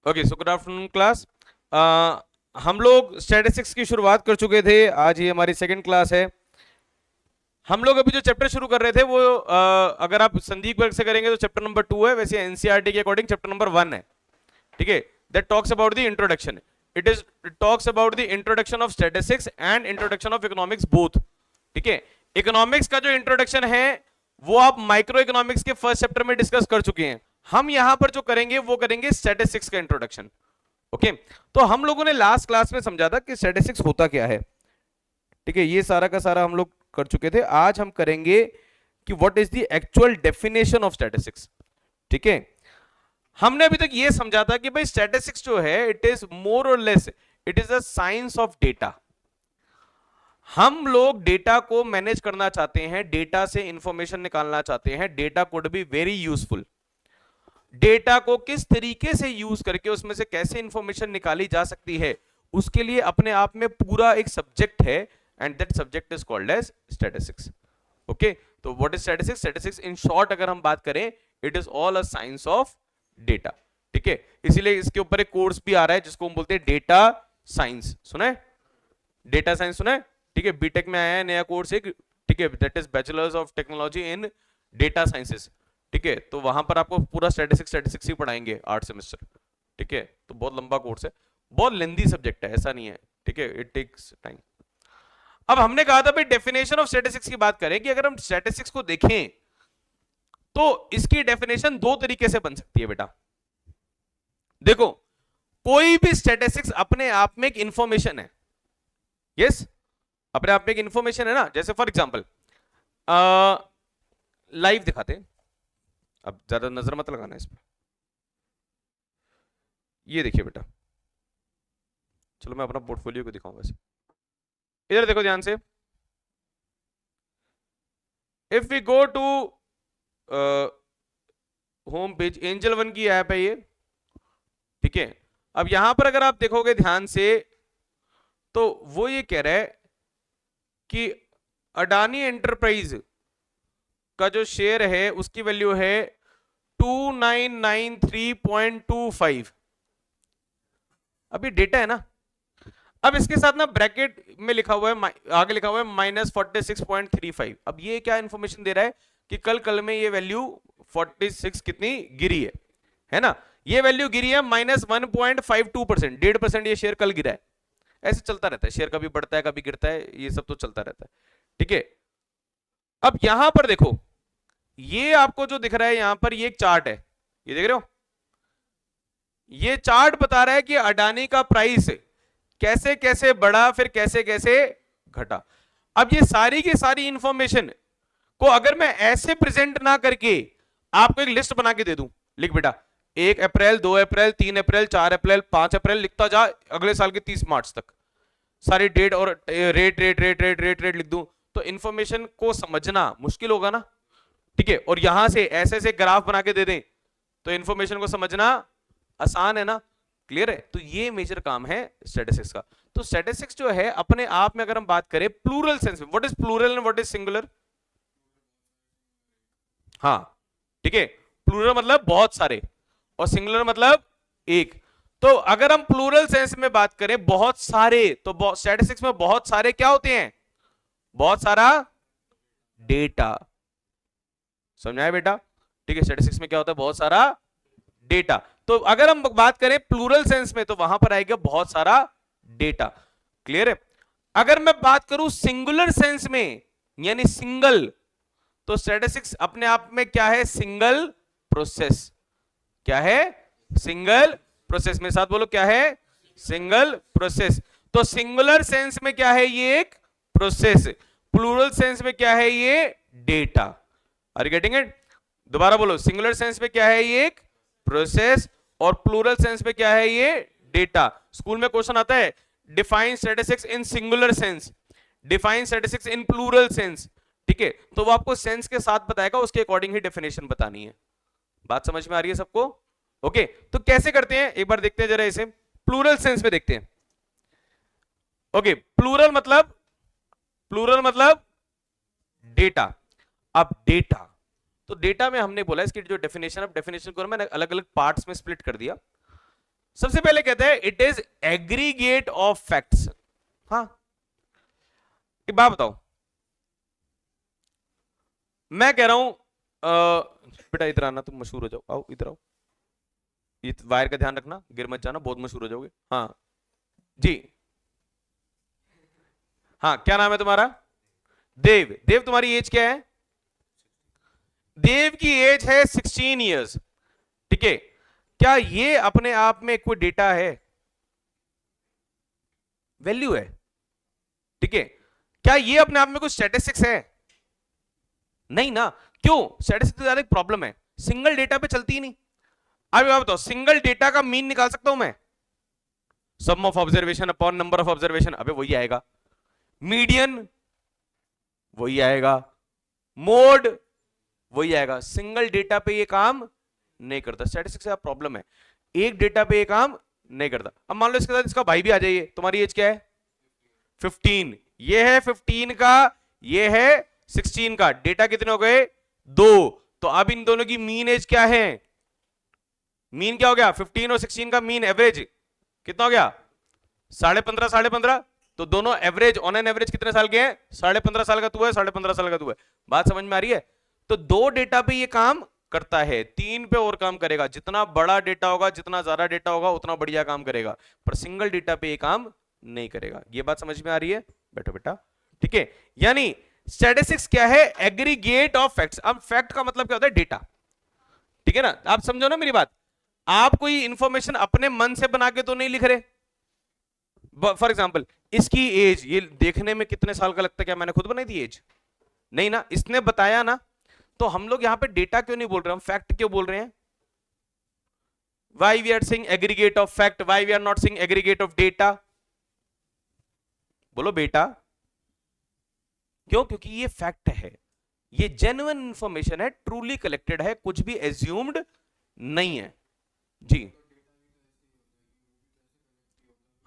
Okay, so good afternoon class. हम लोग statistics की शुरुआत कर चुके थे, आज ये हमारी सेकंड क्लास है। हम लोग अभी जो चैप्टर शुरू कर रहे थे वो अगर आप संदीप वर्ग से करेंगे तो चैप्टर नंबर 2 है, वैसे एनसीईआरटी के अकॉर्डिंग चैप्टर नंबर 1 है। ठीक है, that talks about the introduction. It talks about the introduction of statistics and introduction of economics both. ठीक है, इकोनॉमिक्स का जो इंट्रोडक्शन है वो आप माइक्रो इकोनॉमिक्स के फर्स्ट चैप्टर में डिस्कस कर चुके हैं। हम यहां पर जो करेंगे वो करेंगे स्टैटिस्टिक्स का इंट्रोडक्शन। ओके, तो हम लोगों ने लास्ट क्लास में समझा था कि स्टैटिस्टिक्स होता क्या है। ठीक है, ये सारा का सारा हम लोग कर चुके थे। आज हम करेंगे कि what is the actual definition of statistics. ठीक है, हमने अभी तक ये समझा था कि भाई स्टैटिस्टिक्स जो है इट इज मोर और less it is a science of data. हम लोग डेटा को मैनेज करना चाहते हैं, डेटा से इंफॉर्मेशन निकालना चाहते हैं। Data could be very useful. Data को किस तरीके से यूज करके उसमें से कैसे इंफॉर्मेशन निकाली जा सकती है, उसके लिए अपने आप में पूरा एक सब्जेक्ट है, and that subject is called as statistics. Okay, तो what is statistics? Statistics in short अगर हम बात करें, it is all a science of data. ठीक है, इसीलिए इसके ऊपर एक कोर्स भी आ रहा है जिसको हम बोलते हैं डेटा साइंस। सुना है? डेटा साइंस सुना है? ठीक है, बीटेक में आया है नया कोर्स एक। ठीक है, that is bachelors of technology in data sciences. ठीक है, तो वहां पर आपको पूरा स्टैटिस्टिक्स ही पढ़ाएंगे 8 सेमेस्टर। ठीक है, तो बहुत लंबा कोर्स है, बहुत लेंदी सब्जेक्ट है, ऐसा नहीं है। ठीक है, इट टेक्स टाइम। अब हमने कहा था भाई डेफिनेशन ऑफ स्टैटिस्टिक्स की बात करें कि अगर हम स्टैटिस्टिक्स को देखें तो इसकी डेफिनेशन दो तरीके से बन सकती है बेटा। देखो, कोई भी स्टैटिस्टिक्स अपने आप में एक इंफॉर्मेशन है। यस, अपने आप में एक इंफॉर्मेशन है ना। जैसे फॉर एग्जांपल लाइव दिखाते हैं, अब ज्यादा नजर मत लगाना इस पर। ये देखिए बेटा, चलो मैं अपना पोर्टफोलियो को दिखाऊंगा वैसे। इधर देखो ध्यान से। If we go to home page, Angel one की ऐप है ये। ठीक है, अब यहां पर अगर आप देखोगे ध्यान से तो वो ये कह रहा है कि अडानी एंटरप्राइज का जो शेयर है उसकी वैल्यू है 2993.25। अभी डेटा है ना। अब इसके साथ ना ब्रैकेट में लिखा हुआ है, आगे लिखा हुआ है -46.35। अब ये क्या इंफॉर्मेशन दे रहा है कि कल में ये वैल्यू 46 कितनी गिरी है ना। ये वैल्यू गिरी है -1.52%, 1.5% ये शेयर कल गिरा है। ऐसे चलता रहता है, शेयर कभी बढ़ता है कभी गिरता है, ये सब तो चलता रहता है। ठीक है, अब यहां पर देखो, ये आपको जो दिख रहा है यहां पर, ये एक चार्ट है, ये देख रहे हो। ये चार्ट बता रहा है कि अडानी का प्राइस कैसे कैसे बढ़ा, फिर कैसे कैसे घटा। अब ये सारी की सारी इंफॉर्मेशन को अगर मैं ऐसे प्रेजेंट ना करके आपको एक लिस्ट बना के दे दूं, लिख बेटा 1 अप्रैल 2 अप्रैल 3 अप्रैल 4 अप्रैल 5 अप्रैल, लिखता जा अगले साल के 30 मार्च तक सारी डेट और rate rate rate rate rate rate लिख दूं, तो इंफॉर्मेशन को समझना मुश्किल होगा ना। ठीक है, और यहां से ऐसे ऐसे ग्राफ बना के दे दें तो इंफॉर्मेशन को समझना आसान है ना। क्लियर है? तो ये मेजर काम है स्टैटिस्टिक्स का। तो स्टैटिस्टिक्स जो है अपने आप में अगर हम बात करें प्लूरल सेंस में, what is plural and what is singular? हाँ, ठीक है, प्लूरल मतलब बहुत सारे और सिंगुलर मतलब एक। तो अगर हम प्लूरल सेंस में बात करें बहुत सारे, तो स्टैटिस्टिक्स में बहुत सारे क्या होते हैं? बहुत सारा डेटा। समझाए बेटा? ठीक है, स्टैटिस्टिक्स में क्या होता है? बहुत सारा डेटा। तो अगर हम बात करें प्लूरल सेंस में तो वहां पर आएगा बहुत सारा डेटा। क्लियर है? अगर मैं बात करूं सिंगुलर सेंस में यानी सिंगल, तो स्टैटिस्टिक्स अपने आप में क्या है? Single process. क्या है? Single process. मेरे साथ बोलो, क्या है? Single process. तो सिंगुलर सेंस में क्या है? ये एक प्रोसेस। प्लूरल सेंस में क्या है? ये data. Are you getting it? दोबारा बोलो, सिंगुलर सेंस में क्या है? ये एक प्रोसेस, और प्लूरल सेंस में क्या है? ये डेटा। स्कूल में क्वेश्चन आता है, define statistics in singular sense, define statistics in plural sense. ठीक है, तो वो आपको सेंस के साथ बताएगा, उसके अकॉर्डिंग ही डेफिनेशन बतानी है। बात समझ में आ रही है सबको? ओके, तो कैसे करते हैं एक बार देखते हैं जरा इसे। प्लूरल सेंस में देखते हैं। ओके, प्लूरल मतलब डेटा। अब डेटा, तो डेटा में हमने बोला इसकी जो डेफिनेशन, अब डेफिनेशन को मैंने अलग अलग पार्ट्स में स्प्लिट कर दिया। सबसे पहले कहते हैं it is aggregate of facts. हाँ, एक बात बताओ, मैं कह रहा हूं बेटा इधर आना, तुम मशहूर हो जाओ, आओ इधर आओ, ये वायर का ध्यान रखना, गिर मत जाना, बहुत मशहूर हो जाओगे। हाँ जी, हाँ क्या नाम है तुम्हारा? देव। देव तुम्हारी एज क्या है? देव की एज है 16 ईयर्स, ठीक है। क्या ये अपने आप में कोई डेटा है? वैल्यू है, ठीक है। क्या ये अपने आप में कोई स्टैटिस्टिक्स है? नहीं ना। क्यों? स्टैटिस्टिक्स ज्यादा एक प्रॉब्लम है, सिंगल डेटा पे चलती ही नहीं। अब आप बताओ, सिंगल डेटा का मीन निकाल सकता हूं मैं? Sum of observation upon number of observation, अबे वही आएगा। मीडियन वही आएगा, मोड वही आएगा। सिंगल डेटा पे ये काम नहीं करता, स्टैटिस्टिक्स से प्रॉब्लम है, एक डेटा पे ये काम नहीं करता। अब मान लो इसके साथ इसका भाई भी आ जाइए, तुम्हारी एज क्या है? 15, ये है 15 का, ये है 16 का, डेटा कितने हो गए? 2। तो अब इन दोनों की मीन एज क्या है? मीन क्या हो गया? 15 और 16 का मीन एवरेज कितना हो गया? 15.5 15.5। तो दोनों एवरेज, ऑन एन एवरेज कितने साल के हैं? 15.5 साल का तू है, 15.5 साल का तू है। बात समझ में आ रही है? तो 2 डेटा पे ये काम करता है, 3 पे और काम करेगा। जितना बड़ा डेटा होगा, जितना ज्यादा डेटा होगा, उतना बढ़िया काम करेगा, पर सिंगल डेटा पे ये काम नहीं करेगा। ये बात समझ में आ रही है? बैठो बेटा, ठीक है। यानी स्टैटिस्टिक्स क्या है? Aggregate of facts. अब फैक्ट का मतलब क्या होता है? डेटा, ठीक है ना। आप समझो ना मेरी बात, आप कोई इंफॉर्मेशन अपने मन से बना के तो नहीं लिख रहे। फॉर एग्जाम्पल, इसकी एज, ये देखने में कितने साल का लगता है, क्या मैंने खुद बनाई थी एज? नहीं ना, इसने बताया ना। तो हम लोग यहां पे डेटा क्यों नहीं बोल रहे, हम फैक्ट क्यों बोल रहे हैं? Why we are saying aggregate of fact, why we are not saying aggregate of data? बोलो बेटा। क्यों? क्योंकि ये फैक्ट है, ये जेन्युइन इंफॉर्मेशन है, ट्रूली कलेक्टेड है, कुछ भी एज्यूम्ड नहीं है जी।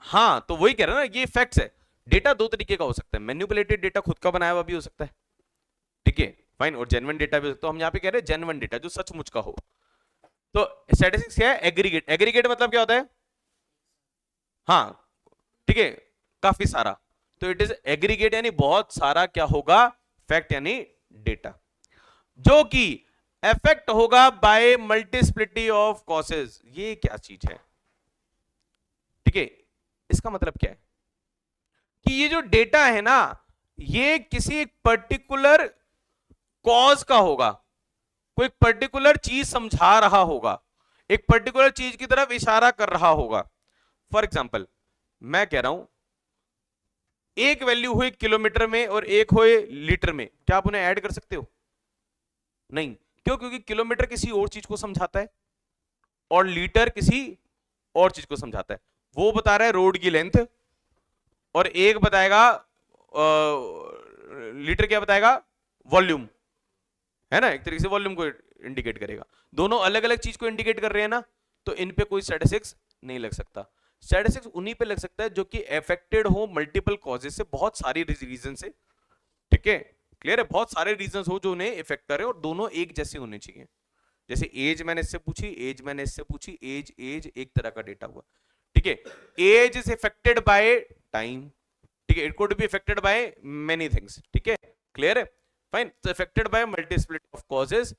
हाँ, तो वही कह रहा ना, ये फैक्ट्स है। डेटा 2 तरीके का हो सकता है, मैन्युपुलेटेड डेटा, खुद का बनाया हुआ भी हो सकता है, ठीक है, फाइन, और जेन्युइन डेटा भी हो सकता है। तो हम यहाँ पे कह रहे हैं जेन्युइन डेटा, जो सचमुच का हो। तो स्टैटिस्टिक्स क्या है? एग्रीगेट। एग्रीगेट मतलब क्या होता है? हाँ, ठीक है, काफी सारा। तो इट इज एग्रीगेट, यानी बहुत सारा क्या होगा? फैक्ट यानी डेटा, जो कि इफेक्ट होगा बाय मल्टीप्लिसिटी ऑफ कॉसेज। ये क्या चीज है? ठीक है, इसका मतलब क्या है कि ये जो डेटा है ना, ये किसी एक पर्टिकुलर कॉज का होगा, कोई पर्टिकुलर चीज समझा रहा होगा, एक पर्टिकुलर चीज की तरफ इशारा कर रहा होगा। फॉर एग्जाम्पल, मैं कह रहा हूं एक वैल्यू हुई किलोमीटर में और एक हुए लीटर में, क्या आप उन्हें ऐड कर सकते हो? नहीं। क्यों? क्योंकि किलोमीटर किसी और चीज को समझाता है और लीटर किसी और चीज को समझाता है। वो बता रहा है रोड की लेंथ, और एक बताएगा लीटर क्या बताएगा? वॉल्यूम, है ना, एक तरीके से वॉल्यूम को इंडिकेट करेगा। दोनों अलग अलग चीज को इंडिकेट कर रहे हैं ना, तो इन पे कोई स्टैटिस्टिक्स नहीं लग सकता। स्टैटिस्टिक्स उन्हीं पे लग सकता है जो कि अफेक्टेड हो मल्टीपल कॉजेज से, बहुत सारी रीजन से, ठीक है, क्लियर है, बहुत सारे रीजन हो जो उन्हें इफेक्ट करे, और दोनों एक जैसे होने चाहिए। जैसे एज मैंने इससे पूछी, एज मैंने इससे पूछी, एज एज एक तरह का डेटा हुआ, ठीक है। Age is affected by time, ठीक है, it could be affected by many things, ठीक है, क्लियर है, फाइन। तो affected by multiplicity of causes,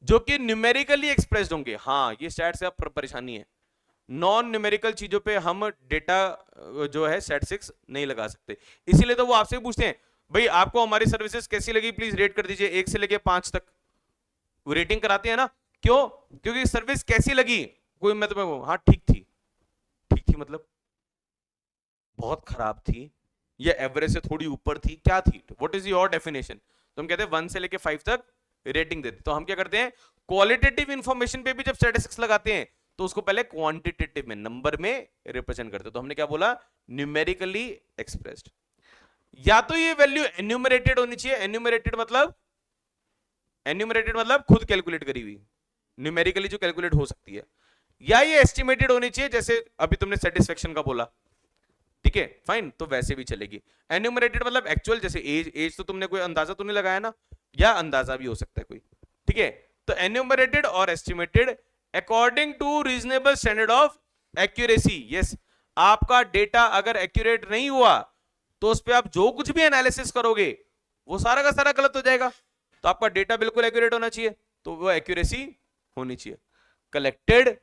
जो कि न्यूमेरिकली एक्सप्रेस्ड होंगे। हाँ, ये स्टैट से अब परेशानी है, नॉन न्यूमेरिकल चीजों पे हम डेटा जो है स्टैटिस्टिक्स नहीं लगा सकते। इसीलिए तो वो आपसे पूछते हैं, भाई आपको हमारी सर्विसेज कैसी लगी, प्लीज रेट कर दीजिए 1 से लेके 5 तक। वो रेटिंग कराते हैं ना, क्यों? क्योंकि सर्विस कैसी लगी, कोई मैं तुम्हें, हाँ ठीक थी, ठीक थी मतलब बहुत खराब थी या एवरेज से थोड़ी ऊपर थी, क्या थी? What is your definition? तो हम कहते हैं 1 से लेके 5 तक रेटिंग देते। तो हम क्या करते हैं, क्वालिटेटिव इंफॉर्मेशन पे भी जब स्टैटिस्टिक्स लगाते हैं तो उसको पहले क्वांटिटेटिव में, नंबर में रिप्रेजेंट करते हैं। तो हमने क्या बोला? Numerically expressed. या तो ये वैल्यू एन्यूमरेटेड होनी चाहिए, एन्यूमरेटेड मतलब खुद कैलकुलेट करी हुई, न्यूमेरिकली जो कैलकुलेट हो सकती है, या ये एस्टिमेटेड होनी चाहिए, जैसे अभी तुमने सेटिस्फेक्शन का बोला, ठीक है, फाइन, तो वैसे भी चलेगी। एन्यूमरेटेड मतलब एक्चुअल, जैसे एज, एज तो तुमने कोई अंदाजा तो नहीं लगाया ना, या अंदाजा भी हो सकता है कोई, ठीक है। तो एन्यूमरेटेड और estimated according to reasonable standard of accuracy, yes. आपका डेटा अगर एक्यूरेट नहीं हुआ तो उस पर आप जो कुछ भी एनालिसिस करोगे वो सारा का सारा गलत हो जाएगा। तो आपका डेटा बिल्कुल एक्यूरेट होना चाहिए, तो वो एक्यूरेसी होनी चाहिए। Collected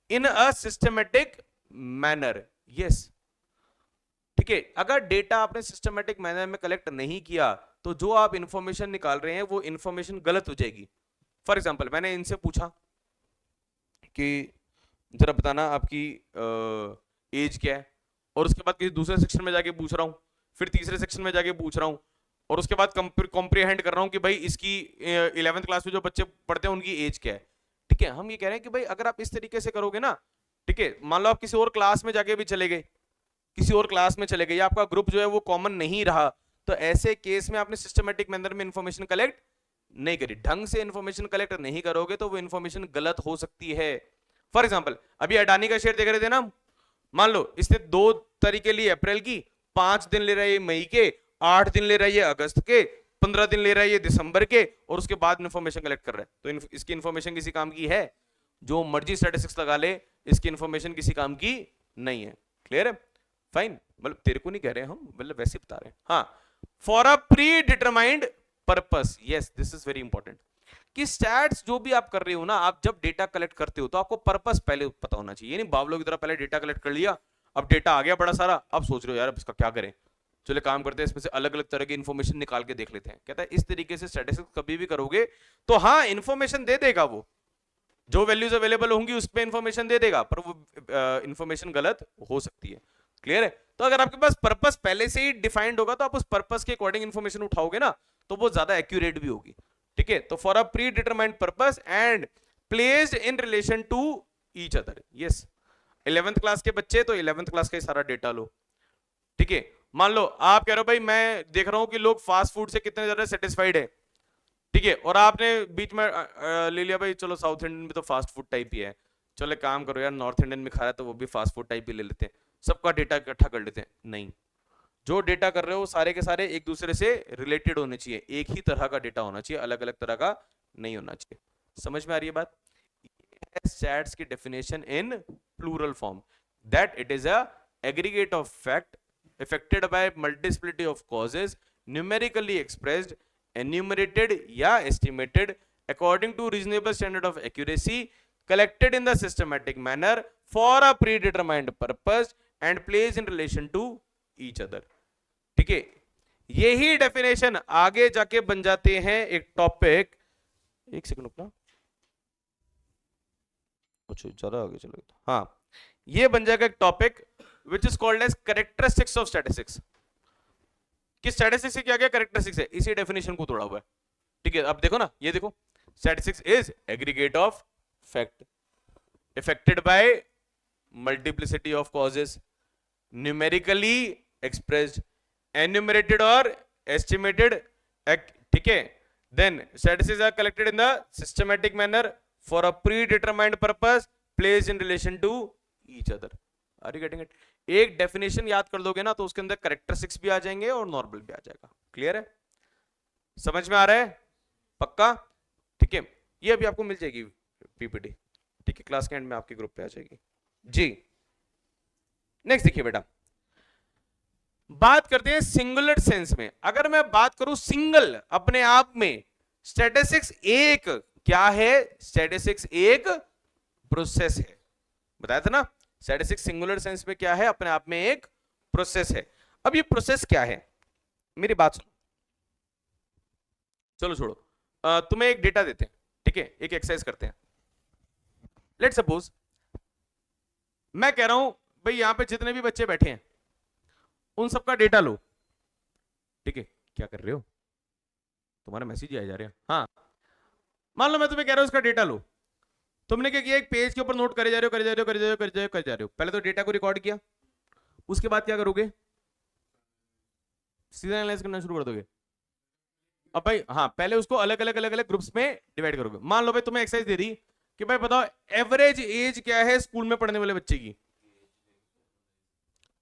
in a systematic manner, yes. ठीक है, अगर डेटा आपने सिस्टमेटिक मैनर में कलेक्ट नहीं किया तो जो आप इंफॉर्मेशन निकाल रहे हैं वो इंफॉर्मेशन गलत हो जाएगी। फॉर एग्जाम्पल, मैंने इनसे पूछा कि जरा बताना आपकी एज क्या है, और उसके बाद किसी दूसरे सेक्शन में जाके पूछ रहा हूँ, फिर तीसरे सेक्शन में जाके पूछ रहा हूँ, और उसके बाद कॉम्प्रिहेंड कर रहा हूँ कि भाई इसकी 11th क्लास में जो बच्चे पढ़ते हैं उनकी एज क्या है। ठीक है, हम ये कह रहे हैं कि भाई अगर आप इस तरीके से करोगे ना, ठीक है, मान लो आप किसी और क्लास में जाके भी चले गए, किसी और क्लास में चले गए, या आपका ग्रुप जो है वो कॉमन नहीं रहा, तो ऐसे केस में आपने सिस्टमेटिक मैनर में इंफॉर्मेशन कलेक्ट नहीं करी, ढंग से इंफॉर्मेशन कलेक्ट नहीं करोगे तो वो इंफॉर्मेशन गलत हो सकती है। फॉर एग्जाम्पल, अभी अडानी का शेयर देख रहे थे ना, मान लो इसने 2 तारीख लिए अप्रैल की, 5 दिन ले रहा है मई के, 8 दिन ले रहा है अगस्त के, 15 दिन ले रहा है दिसंबर के, और उसके बाद इंफॉर्मेशन कलेक्ट कर रहा है, तो इसकी इंफॉर्मेशन किसी काम की है? जो मर्जी स्टैटिस्टिक्स लगा ले, इसकी इंफॉर्मेशन किसी काम की नहीं है। क्लियर है? फाइन, मतलब तेरे को नहीं कह रहे हम, मतलब वैसे बता रहे हैं। हाँ, for a predetermined purpose, yes this is very important, कि स्टैट्स जो भी आप कर रहे हो ना, आप जब डेटा कलेक्ट करते हो तो आपको पर्पस पहले पता होना चाहिए। नहीं बावलों की तरह पहले डेटा कलेक्ट कर लिया, अब डेटा आ गया बड़ा सारा, अब सोच रहे हो यार अब इसका क्या करें, चलो काम करते हैं इसमें से अलग अलग तरह की इंफॉर्मेशन निकाल के देख लेते हैं। कहता है इस तरीके से स्टैटिस्टिक्स कभी भी करोगे तो हाँ इंफॉर्मेशन दे देगा, वो जो वैल्यूज अवेलेबल होंगी उस पर इंफॉर्मेशन दे देगा, पर वो इंफॉर्मेशन गलत हो सकती है। क्लियर है? तो अगर आपके पास पर्पस पहले से ही डिफाइंड होगा तो आप उस पर्पस के अकॉर्डिंग इंफॉर्मेशन उठाओगे ना, तो वो ज्यादा एक्यूरेट भी होगी। ठीक है, तो for a predetermined purpose and placed in relation to each other, yes. 11th class के बच्चे तो 11th क्लास का ही सारा डेटा लो। ठीक है, मान लो आप कह रहे हो भाई मैं देख रहा हूं कि लोग फास्ट फूड से कितने ज्यादा सेटिस्फाइड है, ठीक है, और आपने बीच में ले लिया भाई चलो साउथ इंडियन में तो फास्ट फूड टाइप ही है, चलो एक काम करो यार नॉर्थ इंडियन में खा रहा है तो वो भी फास्ट फूड टाइप ही ले लेते हैं, सबका डेटा इकट्ठा कर लेते हैं। नहीं, जो डेटा कर रहे हो सारे के सारे एक दूसरे से रिलेटेड होने चाहिए, एक ही तरह का डेटा होना चाहिए, अलग अलग तरह का नहीं होना चाहिए। समझ में आ रही है बात? स्टैट्स की definition in plural form, that it is a aggregate of fact affected by multiplicity of causes, numerically expressed, enumerated या estimated according to reasonable standard of accuracy, collected in the systematic manner for a predetermined purpose and placed in relation to each other। ठीक है, यही definition आगे जाके बन जाते हैं एक टॉपिक, एक सेकंड रुकना, कुछ ज्यादा आगे चलो, हाँ, ये बन जाएगा एक topic which is called as characteristics of statistics। कि स्टैटिस्टिक्स क्या क्या कैरेक्टरिस्टिक्स है, इसी डेफिनेशन को तोड़ा हुआ है। ठीक है, अब देखो ना, ये देखो, statistics is aggregate of fact affected by multiplicity of causes, numerically expressed, enumerated or estimated, ठीक है, then statistics are collected in the systematic manner for a predetermined purpose placed in relation to each other। Are you getting it? एक definition याद कर दोगे ना तो उसके अंदर कैरेक्टरिस्टिक्स भी आ जाएंगे और नॉर्मल भी आ जाएगा। क्लियर है? समझ में आ रहा है? पक्का? ठीक है, ये अभी आपको मिल जाएगी पीपीटी, ठीक है, क्लास के एंड में आपके ग्रुप पे आ जाएगी जी। नेक्स्ट देखिए बेटा, बात करते हैं सिंगुलर सेंस में। अगर मैं बात करूं सिंगल अपने आप में, स्टैटिस्टिक्स एक क्या है? स्टैटिस्टिक्स एक प्रोसेस है, बताया था ना। स्टैटिस्टिक्स सिंगुलर सेंस में क्या है? अपने आप में एक प्रोसेस है। अब ये प्रोसेस क्या है, मेरी बात सुनो, चलो छोड़ो, तुम्हें एक डेटा देते हैं, ठीक है, एक एक्सरसाइज करते हैं। लेट सपोज मैं कह रहा हूं भाई यहां पे जितने भी बच्चे बैठे हैं उन सबका डेटा लो। ठीक है, क्या कर रहे हो? तुम्हारा मैसेज ही आ जा रहे हैं। हाँ, मान लो मैं तुम्हें कह रहा हूं इसका डेटा लो, तुमने क्या किया? एक पेज के ऊपर नोट करे जा रहे हो, करे जा रहे हो, करे जा रहे हो, करे जा रहे हो, करे जा रहे हो। पहले तो डेटा को रिकॉर्ड किया, उसके बाद क्या करोगे? सीधा एनालाइज करना शुरू कर दोगे। अब भाई हाँ, पहले उसको अलग अलग अलग अलग ग्रुप्स में डिवाइड करोगे। मान लो भाई तुम्हें एक्सरसाइज दे दी कि भाई बताओ एवरेज एज क्या है स्कूल में पढ़ने वाले बच्चे की।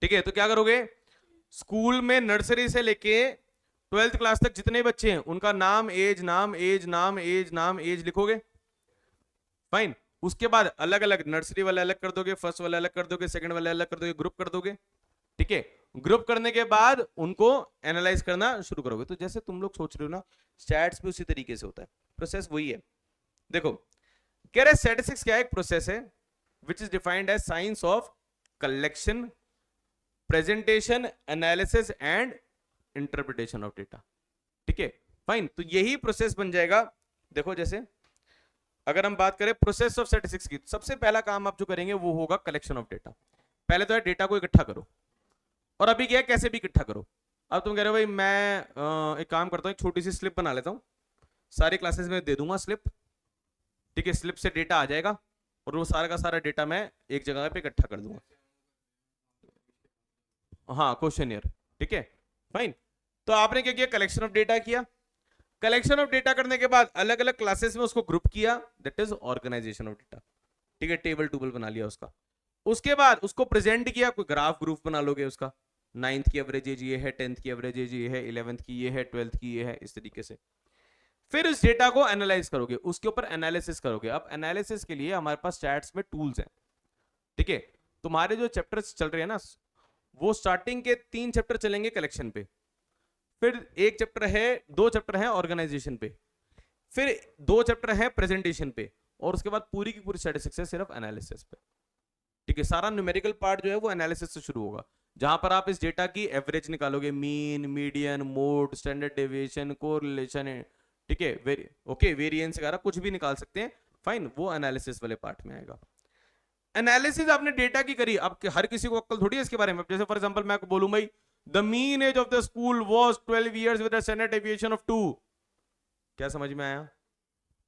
ठीक है, तो क्या करोगे? स्कूल में नर्सरी से लेके 12th क्लास तक जितने बच्चे हैं उनका नाम, एज, नाम, एज, नाम, एज, नाम, एज लिखोगे। फाइन, उसके बाद अलग अलग नर्सरी वाले अलग कर दोगे, फर्स्ट वाले अलग कर दोगे, सेकंड वाले अलग कर दोगे, ग्रुप कर दोगे। ठीक है, ग्रुप करने के बाद उनको एनालाइज करना शुरू करोगे। तो जैसे तुम लोग सोच रहे हो ना, स्टैट्स भी उसी तरीके से होता है, प्रोसेस वही है। देखो कह रहे स्टैटिस्टिक्स क्या है, एक प्रोसेस है which is defined as science of collection, presentation, analysis and interpretation of data. ठीक है, फाइन। तो यही प्रोसेस बन जाएगा। देखो जैसे अगर हम बात करें प्रोसेस ऑफ स्टैटिस्टिक्स की, सबसे पहला काम आप जो करेंगे वो होगा कलेक्शन ऑफ डेटा। पहले तो है डेटा को इकट्ठा करो, और अभी क्या है, कैसे भी इकट्ठा करो। अब तुम कह रहे हो भाई मैं एक काम करता हूँ, एक छोटी सी स्लिप बना लेता हूँ, सारी क्लासेस में दे दूंगा स्लिप। ठीक है, स्लिप से डेटा आ जाएगा और वो सारा का सारा डेटा मैं एक जगह पे इकट्ठा कर दूंगा। हाँ, क्वेश्चनियर। ठीक है, फाइन। तो आपने क्या किया, कलेक्शन ऑफ डेटा किया। कलेक्शन ऑफ डेटा करने के बाद अलग अलग क्लासेस में उसको ग्रुप किया, that is organisation of data. ठीक है, टेबल टूबल बना लिया उसका। उसके बाद उसको प्रेजेंट किया, कोई ग्राफ ग्रुप बना लोगे उसका, 9th की एवरेज ये है, 10th की एवरेज ये है, 11th की ये है, 12th की ये है, इस तरीके से। फिर उस डेटा को एनालाइज करोगे, उसके ऊपर एनालिसिस करोगे। अब एनालिसिस के लिए हमारे पास चैट्स में टूल्स हैं। ठीक है, तुम्हारे जो चैप्टर्स चल रहे हैं ना, वो स्टार्टिंग के 3 चैप्टर चलेंगे कलेक्शन पे, फिर एक चैप्टर है, 2 चैप्टर है ऑर्गेनाइजेशन पे, फिर 2 चैप्टर है प्रेजेंटेशन पे, और उसके बाद पूरी की पूरी स्टैटिस्टिक्स है सिर्फ एनालिसिस पे। ठीक है, सारा न्यूमेरिकल पार्ट जो है वो एनालिसिस से शुरू होगा, जहां पर आप इस डेटा की एवरेज निकालोगे, mean, median, mode, standard deviation, correlation. ठीक है, ओके, वेरिएंस वगैरह कुछ भी निकाल सकते हैं, फाइन, वो एनालिसिस वाले पार्ट में आएगा। एनालिसिस आपने डेटा की करी, अब हर किसी को अक्ल थोड़ी है इसके बारे में। जैसे फॉर एग्जांपल मैं बोलूं भाई the mean age of the school was 12 years with a standard deviation of 2। क्या समझ में आया?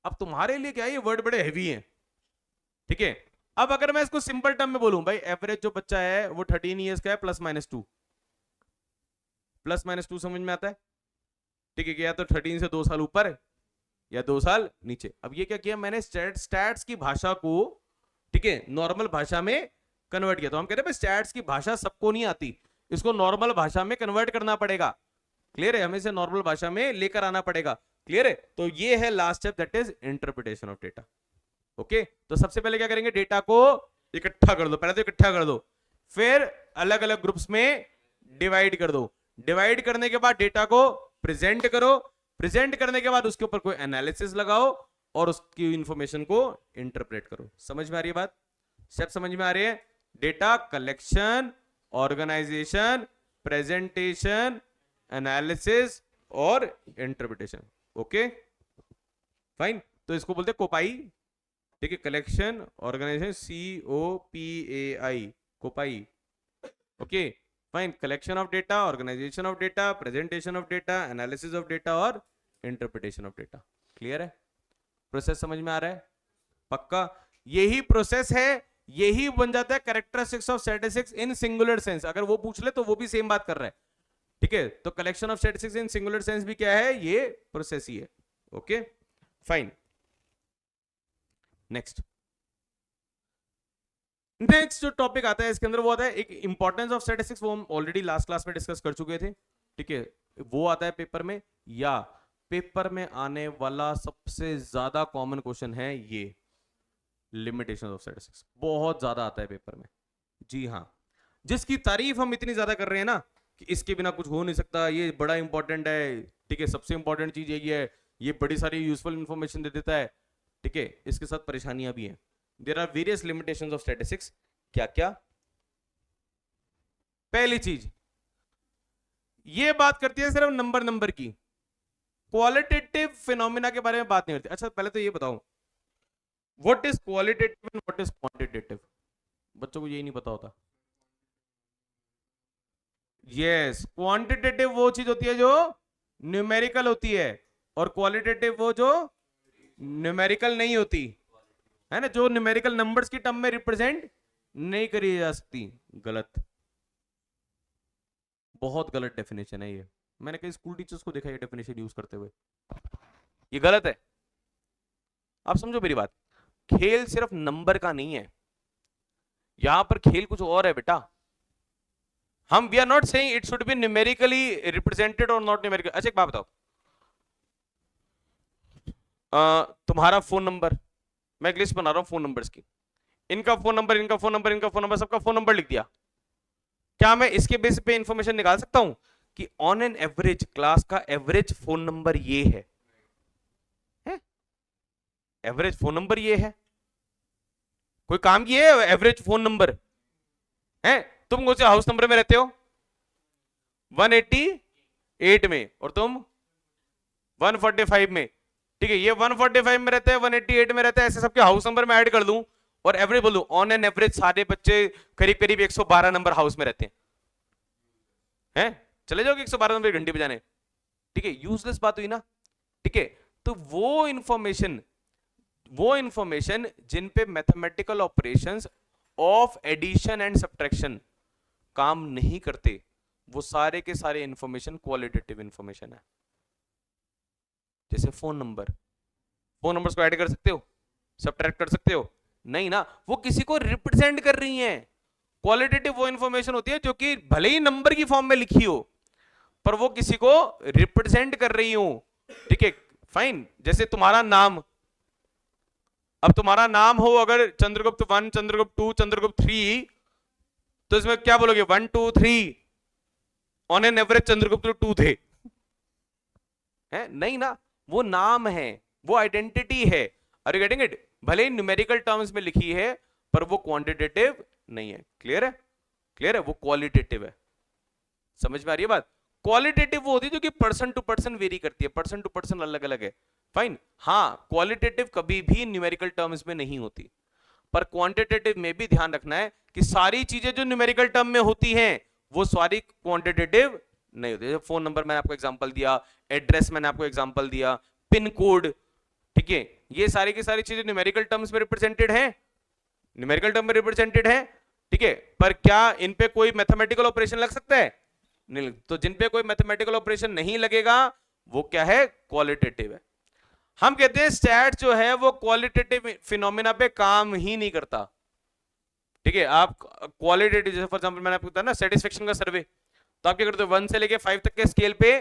अब तुम्हारे लिए क्या है, ये वर्ड बड़े हैवी हैं। ठीक है, अब अगर मैं इसको सिंपल टर्म में बोलूं, भाई एवरेज जो बच्चा है वो 13 इयर्स का है, प्लस माइनस 2। प्लस माइनस 2 समझ में आता है? ठीक है, या तो 13 से 2 साल ऊपर या 2 साल नीचे। अब ये क्या किया मैंने, स्टैट्स की भाषा को, ठीक है, नॉर्मल भाषा में कन्वर्ट किया। तो हम कह रहे हैं स्टैट्स की भाषा सबको नहीं आती, इसको नॉर्मल भाषा में कन्वर्ट करना पड़ेगा। क्लियर है? हमें इसे नॉर्मल भाषा में लेकर आना पड़ेगा। क्लियर है? तो ये है last step, that is interpretation of data. Okay, तो सबसे पहले क्या करेंगे, डेटा को इकट्ठा कर दो। पहले तो इकट्ठा कर दो, फिर अलग अलग ग्रुप्स में डिवाइड कर दो। डिवाइड करने के बाद डेटा को प्रेजेंट करो। प्रेजेंट करने के बाद उसके ऊपर कोई एनालिसिस लगाओ और उसकी इंफॉर्मेशन को इंटरप्रेट करो। समझ में आ रही है बात? स्टेप समझ में आ रही है? Data collection, organisation, presentation, analysis और इंटरप्रिटेशन। Okay, fine. तो इसको बोलते हैं कोपाई। ठीक है, कलेक्शन, ऑर्गेनाइजेशन, COPAI, कोपाई। Okay, fine. Collection of data, organisation of data, presentation of data, analysis of data और इंटरप्रिटेशन ऑफ डेटा। क्लियर है? प्रोसेस समझ में आ रहा है? पक्का? यही प्रोसेस है, यही बन जाता है characteristics of statistics in singular sense. अगर वो पूछ ले तो वो भी सेम बात कर रहा है। ठीक है, तो collection of statistics in singular sense भी क्या है, ये प्रोसेस ही है। Okay, fine. नेक्स्ट जो टॉपिक आता है इसके अंदर वो आता है एक इंपॉर्टेंस ऑफ स्टैटिस्टिक्स, वो हम ऑलरेडी लास्ट क्लास में डिस्कस कर चुके थे। ठीक है, वो आता है पेपर में, या पेपर में आने वाला सबसे ज्यादा कॉमन क्वेश्चन है ये लिमिटेशंस ऑफ स्टैटिस्टिक्स। बहुत ज्यादा आता है पेपर में। जी हाँ, जिसकी तारीफ हम इतनी ज्यादा कर रहे हैं ना कि इसके बिना कुछ हो नहीं सकता, ये बड़ा इंपॉर्टेंट है। ठीक है, सबसे इंपॉर्टेंट चीज यही है, ये बड़ी सारी यूजफुल इंफॉर्मेशन दे देता है। ठीक है, इसके साथ परेशानियां भी हैं। There are various limitations of statistics. क्या क्या? पहली चीज ये बात करती है सिर्फ नंबर की, क्वालिटेटिव फिनोमिना के बारे में बात नहीं करती। अच्छा, पहले तो ये बताओ what is qualitative and what is quantitative. बच्चों को यही नहीं पता होता। यस, क्वांटिटेटिव वो चीज होती है जो न्यूमेरिकल होती है, और क्वालिटेटिव वो जो न्यूमेरिकल नहीं होती है ना, जो न्यूमेरिकल नंबर्स की टर्म में रिप्रेजेंट नहीं करी जा सकती। गलत, बहुत गलत डेफिनेशन है ये। मैंने कई स्कूल टीचर्स को देखा ये डेफिनेशन यूज करते हुए, ये गलत है। आप समझो मेरी बात, खेल सिर्फ नंबर का नहीं है, यहां पर खेल कुछ और है बेटा। हम we are not saying it should be numerically represented और नॉट न्यूमेरिकल। अच्छा एक बात बताओ, तुम्हारा फोन नंबर मैं एक लिस्ट बना रहा हूं फोन नंबर्स की, इनका फोन नंबर, इनका फोन नंबर, इनका फोन नंबर, सबका फोन नंबर लिख दिया। क्या मैं इसके बेस पे इंफॉर्मेशन निकाल सकता हूं कि ऑन एन एवरेज क्लास का एवरेज फोन नंबर ये है? एवरेज फोन नंबर ये है? कोई काम किए एवरेज फोन नंबर है? तुम कौन से हाउस नंबर में रहते हो? 188 में, और तुम 145 में। ठीक है, ये 145 में रहते हैं, 188 में रहते हैं, ऐसे सबके हाउस नंबर में ऐड कर दूं और एवरेज बोलूं, ऑन एन एवरेज सारे बच्चे करीब करीब 112 नंबर हाउस में रहते हैं। चले जाओगे 112 नंबर घंटी बजाने? ठीक है, यूजलेस बात हुई ना। ठीक है, तो वो इंफॉर्मेशन जिन पे mathematical operations of addition and subtraction काम नहीं करते, वो सारे के सारे इंफॉर्मेशन क्वालिटेटिव इंफॉर्मेशन है। जैसे फोन नंबर्स को ऐड कर सकते हो, सब्ट्रैक्ट कर सकते हो? नहीं ना, वो किसी को रिप्रेजेंट कर रही हैं। क्वालिटेटिव वो इंफॉर्मेशन होती है जो कि भले ही नंबर की फॉर्म में लिखी हो, पर वो किसी को रिप्रेजेंट कर रही हो। ठीक है, फाइन। जैसे तुम्हारा नाम, अब तुम्हारा नाम हो अगर चंद्रगुप्त 1, चंद्रगुप्त 2, चंद्रगुप्त 3, तो इसमें क्या बोलोगे? 1 2 3, ऑन एन एवरेज चंद्रगुप्त 2 थे। है नहीं ना, वो नाम है, वो आइडेंटिटी है। Are you getting it? भले ही न्यूमेरिकल टर्म्स में लिखी है, पर वो क्वांटिटेटिव नहीं है। क्लियर है? क्लियर है? वो क्वालिटेटिव है। समझ में आ रही है बात? क्वालिटेटिव वो होती है जो कि पर्सन टू पर्सन वेरी करती है, पर्सन टू पर्सन अलग अलग है। फाइन। हाँ, क्वालिटेटिव कभी भी न्यूमेरिकल टर्म्स में नहीं होती, पर क्वांटिटेटिव में भी ध्यान रखना है कि सारी चीजें जो न्यूमेरिकल टर्म में होती हैं वो सारी क्वांटिटेटिव नहीं होती। जैसे फोन नंबर मैंने आपको एग्जांपल दिया, एड्रेस मैंने आपको एग्जांपल दिया, पिन कोड। ठीक है, ये सारी की सारी चीजें न्यूमेरिकल टर्म्स में रिप्रेजेंटेड हैं, न्यूमेरिकल टर्म में रिप्रेजेंटेड हैं। ठीक है, पर क्या इन पे कोई मैथमेटिकल ऑपरेशन लग सकता है? नहीं। तो जिन पे कोई मैथमेटिकल ऑपरेशन नहीं लगेगा वो क्या है? क्वालिटेटिव है। हम कहते हैं स्टैट जो है वो क्वालिटेटिव फिनोमिना पे काम ही नहीं करता। ठीक है, आप क्वालिटेटिव, जैसे फॉर एग्जांपल मैंने आपको बताया ना सेटिस्फेक्शन का सर्वे, तो आप क्या करते हो? 1 से लेके 5 तक के स्केल पे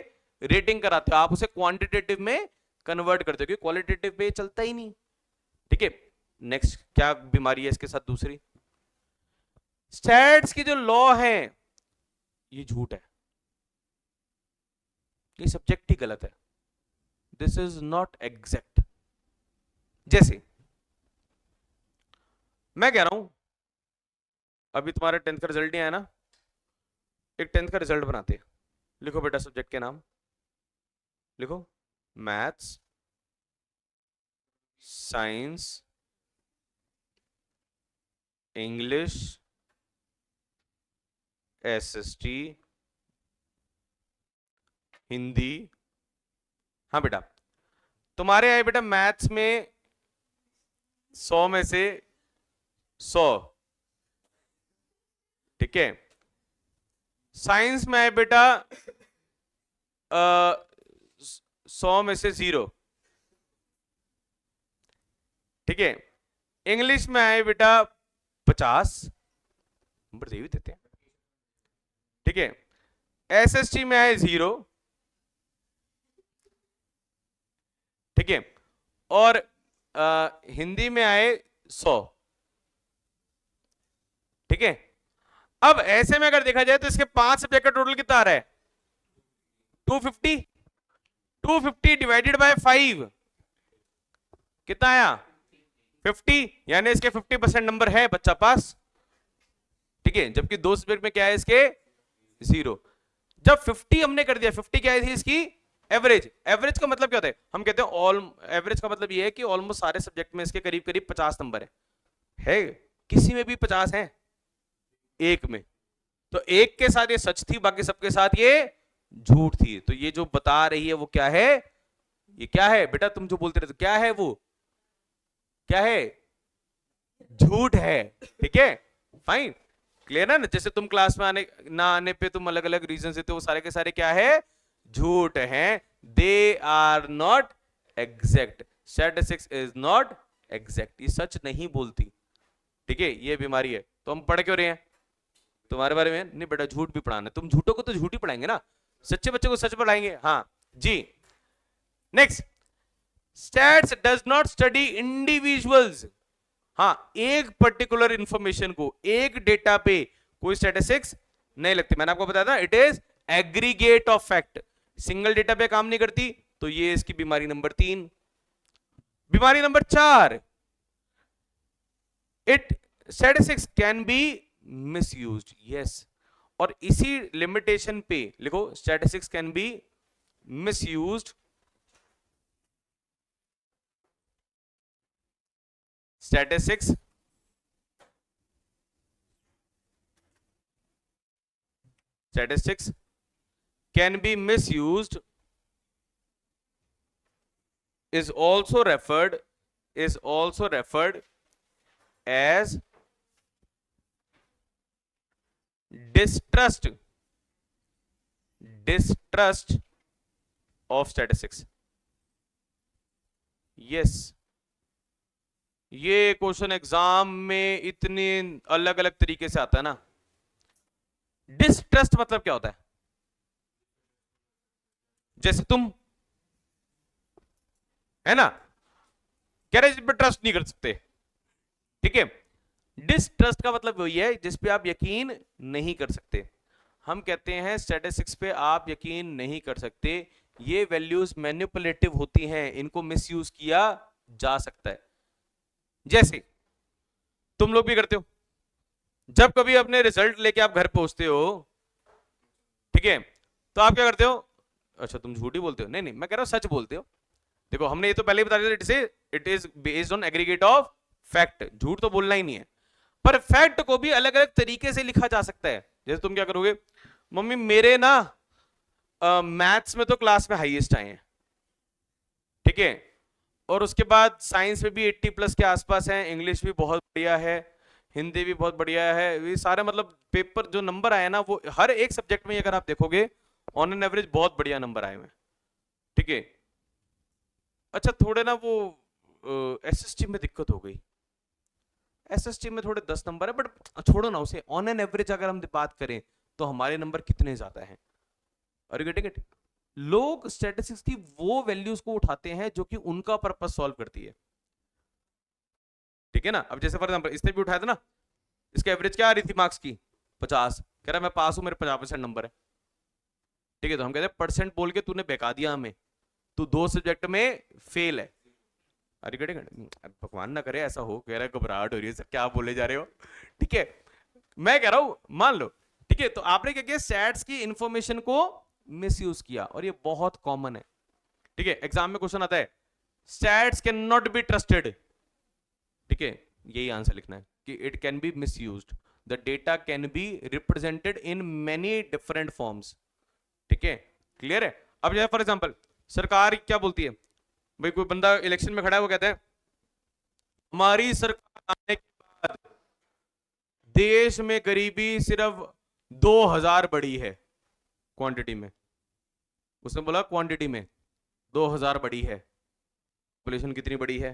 रेटिंग कराते हो, आप उसे क्वांटिटेटिव में कन्वर्ट करते हो, क्योंकि क्वालिटेटिव पे चलता ही नहीं। ठीक है, नेक्स्ट क्या बीमारी है इसके साथ? दूसरी, स्टैट्स की जो लॉ है ये झूठ है, ये सब्जेक्ट ही गलत है, दिस इज नॉट एग्जैक्ट। जैसे मैं कह रहा हूं, अभी तुम्हारे 10th का रिजल्ट नहीं आया ना, एक 10th का रिजल्ट बनाते हैं। लिखो बेटा सब्जेक्ट के नाम, लिखो maths, science, English, SST, Hindi. हाँ बेटा, तुम्हारे आए बेटा मैथ्स में 100 में से 100। ठीक है, साइंस में आए बेटा 100 में से 0। ठीक है, इंग्लिश में आए बेटा 50 नंबर, दे भी देते हैं। ठीक है, एसएसटी में आए 0। ठीक है, और हिंदी में आए 100। ठीक है, अब ऐसे में अगर देखा जाए तो इसके 5 सब्जेक्ट का टोटल कितना आ रहा है? 250। 250 डिवाइडेड बाय 5 कितना आया? 50, यानी इसके 50% नंबर है, बच्चा पास। ठीक है, जबकि 2 सब्जेक्ट में क्या है इसके? 0। जब 50 हमने कर दिया, 50 क्या थी इसकी? एवरेज। एवरेज का मतलब क्या होता है? हम कहते हैं ऑल एवरेज का मतलब ये है कि ऑलमोस्ट सारे सब्जेक्ट में इसके करीब करीब 50 नंबर है। किसी में भी 50 है, एक में। तो एक के साथ ये सच थी, बाकी सबके साथ ये झूठ थी। तो ये जो बता रही है वो क्या है? ये क्या है बेटा? तुम जो बोलते रहते क्या है? वो क्या है? झूठ है। ठीक है, फाइन। क्लियर है ना? जैसे तुम क्लास में आने ना आने पे तुम अलग अलग रीजन देते हो, वो सारे के सारे क्या है? झूठ हैं। They are not exact. Statistics is not exact, ये सच नहीं बोलती। ठीक है, ये बीमारी है। तो हम पढ़ क्यों रहे हैं? तुम्हारे बारे में नहीं बेटा, झूठ भी पढ़ाना। तुम झूठों को तो झूठ ही पढ़ाएंगे ना, सच्चे बच्चे को सच पढ़ाएंगे। हाँ जी, next. Stats does not study individuals. हाँ, एक पर्टिकुलर इंफॉर्मेशन को, एक डेटा पे कोई स्टैटिस्टिक्स नहीं लगती। मैंने आपको बताया था it is aggregate of fact, single data पे काम नहीं करती। तो ये इसकी बीमारी नंबर 3। बीमारी number 4, it statistics can be misused. Yes, और इसी लिमिटेशन पे लिखो, statistics can be misused. Statistics can be misused, is also referred as distrust of statistics. Yes, ये क्वेश्चन एग्जाम में इतने अलग अलग तरीके से आता है ना। डिस्ट्रस्ट मतलब क्या होता है? जैसे तुम है ना, कह रहे जिस पे ट्रस्ट नहीं कर सकते, ठीक है। डिस्ट्रस्ट का मतलब वही है जिस पे आप यकीन नहीं कर सकते। हम कहते हैं स्टैटिस्टिक्स पे आप यकीन नहीं कर सकते, ये वैल्यूज मैनिपुलेटिव होती हैं, इनको मिसयूज किया जा सकता है। जैसे तुम लोग भी करते हो, जब कभी अपने रिजल्ट लेके आप घर पहुंचते हो, ठीक है, तो आप क्या करते हो? अच्छा, तुम झूठ ही बोलते हो? नहीं नहीं, मैं कह रहा हूं सच बोलते हो। देखो, हमने ये तो पहले ही बता दिया, it is based on aggregate of fact, झूठ तो बोलना ही नहीं है। पर फैक्ट को भी अलग अलग तरीके से लिखा जा सकता है। जैसे तुम क्या करोगे, मम्मी मेरे ना मैथ्स में तो क्लास में हाईएस्ट आए हैं, ठीक है, और उसके बाद साइंस में भी 80+ के आसपास है, इंग्लिश भी बहुत बढ़िया है, हिंदी भी बहुत बढ़िया है, ये सारे मतलब पेपर जो नंबर आए ना, वो हर एक सब्जेक्ट में अगर आप देखोगे ऑन एन एवरेज बहुत बढ़िया नंबर आए हुए, ठीक है। अच्छा, थोड़े ना वो एसएसटी में दिक्कत हो गई, एसएसटी में थोड़े 10 नंबर है, बट छोड़ो ना उसे, ऑन एन एवरेज अगर हम बात करें तो हमारे नंबर कितने ज्यादा हैं। और गेटिंग इट, लोग स्टैटिस्टिक्स की वो वैल्यूज को उठाते हैं जो कि उनका पर्पस सॉल्व करती है, ठीक है ना। अब जैसे फॉर एग्जांपल इसने भी उठाया था ना, इसका एवरेज क्या आ रही थी मार्क्स की? 50, कह रहा मैं पास हूं, मेरे 50% नंबर है, ठीक है। तो हम कहते हैं परसेंट बोल के तूने बेका दिया हमें, तू 2 सब्जेक्ट में फेल है। अरे गेटिंग इट, भगवान ना करे ऐसा हो, कह रहा है घबराहट हो रही है सर, क्या बोले जा रहे हो, ठीक है। मैं कह रहा हूं मान लो, ठीक है, तो आपने क्या किया, स्टैट्स की इंफॉर्मेशन को मिसयूज किया, और ये बहुत कॉमन है, ठीक है। एग्जाम में क्वेश्चन आता है, stats can not be trusted, ठीक है, यही आंसर लिखना है कि it can be misused, the data can be represented in many different forms, ठीक है, क्लियर है। अब जैसे फॉर एग्जांपल सरकार क्या बोलती है, भाई कोई बंदा इलेक्शन में खड़ा है, वो कहता है हमारी सरकार आने के बाद देश में गरीबी सिर्फ 2000 बढ़ी है, क्वांटिटी में, उसने बोला क्वांटिटी में 2000 बढ़ी है, पॉपुलेशन कितनी बड़ी है,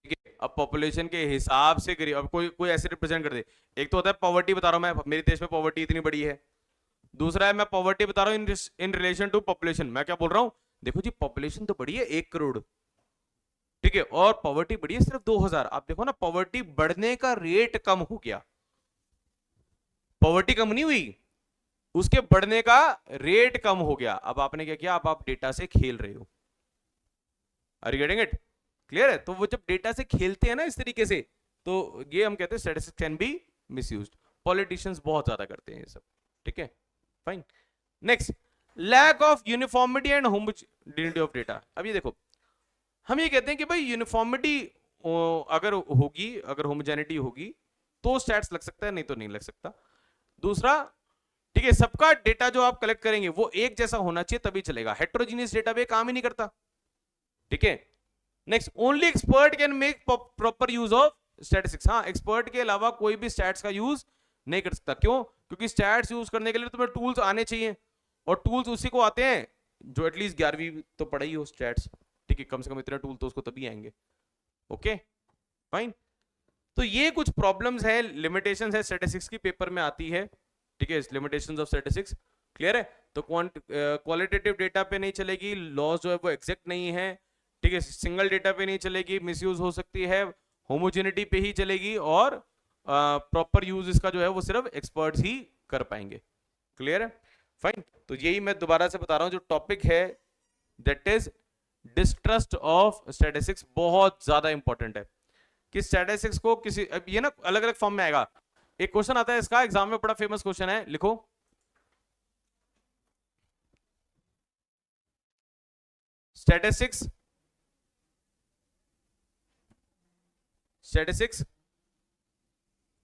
ठीक है। अब पॉपुलेशन के हिसाब से गरीब, अब कोई कोई ऐसे रिप्रेजेंट कर दे, एक तो होता है पॉवर्टी बता रहा हूं मैं, मेरे देश में पॉवर्टी इतनी बड़ी है, दूसरा है मैं पॉवर्टी बता रहा हूं इन रिलेशन टू पॉपुलेशन। मैं क्या बोल रहा हूं, देखो जी पॉपुलेशन तो बड़ी है 1 करोड़, ठीक है, और पॉवर्टी बढ़ी है सिर्फ 2000। आप देखो ना, पॉवर्टी बढ़ने का रेट कम हो गया, पॉवर्टी कम नहीं हुई, उसके बढ़ने का रेट कम हो गया। अब आपने क्या किया, अब आप डेटा से खेल रहे हो, are you getting it, clear है। तो वो जब डेटा से खेलते हैं ना इस तरीके से, तो ये हम कहते हैं statistics can be misused. Politicians बहुत ज्यादा करते हैं ये सब, ठीक है, fine. Next, lack of uniformity and homogeneity of data. अब ये देखो, हम ये कहते हैं कि भाई यूनिफॉर्मिटी अगर होगी, अगर होमोजेनिटी होगी तो स्टैट्स लग सकता है, नहीं तो नहीं लग सकता। दूसरा, ठीक है, सबका डेटा जो आप कलेक्ट करेंगे वो एक जैसा होना चाहिए तभी चलेगा, हेट्रोजीनियस डेटा पे काम ही नहीं करता, ठीक है। Next, only expert can make proper use of statistics. हाँ, एक्सपर्ट के अलावा कोई भी स्टैट्स का यूज नहीं कर सकता। क्यों? क्योंकि स्टैट्स यूज करने के लिए तुम्हें टूल्स आने चाहिए, और टूल्स उसी को आते हैं जो एटलीस्ट 11वीं तो पढ़ाई हो स्टैट्स, ठीक है, कम से कम इतने टूल तो उसको तभी आएंगे, ओके फाइन। तो ये कुछ प्रॉब्लम्स है, लिमिटेशंस है स्टैटिस्टिक्स की, पेपर में आती है, ठीक है, लिमिटेशंस ऑफ स्टैटिस्टिक्स, क्लियर है। तो क्वालिटेटिव डेटा पे नहीं चलेगी, लॉज जो है वो एग्जैक्ट नहीं है, ठीक है, सिंगल डेटा पे नहीं चलेगी, मिसयूज हो सकती है, होमोजेनिटी पे ही चलेगी, और प्रॉपर यूज इसका जो है वो सिर्फ एक्सपर्ट्स ही कर पाएंगे। क्लियर है? फाइन। तो यही मैं दोबारा से बता रहा हूं, जो टॉपिक है that is distrust of statistics, बहुत ज्यादा इंपॉर्टेंट है कि स्टैटिस्टिक्स को किसी, अब ये ना अलग अलग फॉर्म में आएगा। एक क्वेश्चन आता है इसका एग्जाम में, बड़ा फेमस क्वेश्चन है, लिखो statistics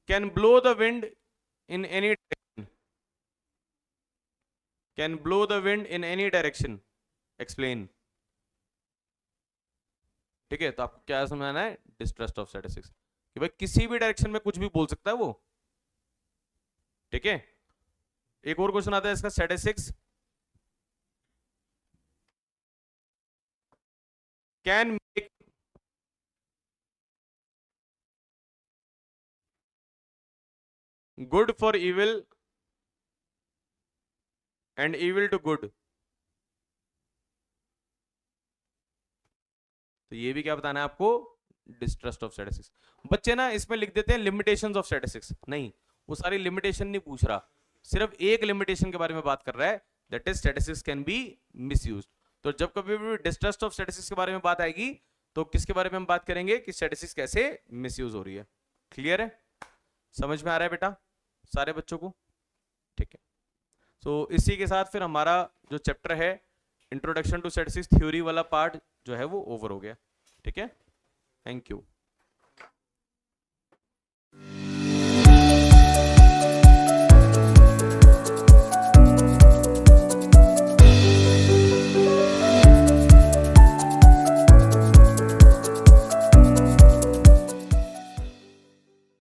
can blow the wind in any direction, can blow the wind in any direction, explain. ठीक है, तो आपको क्या समझाना है? डिस्ट्रस्ट ऑफ स्टैटिस्टिक्स, कि भाई किसी भी डायरेक्शन में कुछ भी बोल सकता है वो। ठीक है, एक और क्वेश्चन आता है इसका, statistics can make good for evil and evil to good. तो ये भी क्या बताना है आपको? Distrust of statistics. बच्चे ना इसमें लिख देते हैं लिमिटेशंस ऑफ स्टैटिस्टिक्स, नहीं, वो सारी लिमिटेशन नहीं पूछ रहा, सिर्फ एक लिमिटेशन के बारे में बात कर रहा है, that is statistics can be misused. तो जब कभी भी डिस्ट्रस्ट ऑफ स्टैटिस्टिक्स के बारे में बात आएगी, तो किसके बारे में हम बात करेंगे कि स्टैटिस्टिक्स कैसे मिसयूज हो रही है। क्लियर है? समझ में आ रहा है बेटा सारे बच्चों को? ठीक है, सो इसी के साथ फिर हमारा जो चैप्टर है इंट्रोडक्शन टू स्टैटिस्टिक्स थ्योरी वाला पार्ट जो है वो ओवर हो गया। ठीक है, थैंक यू।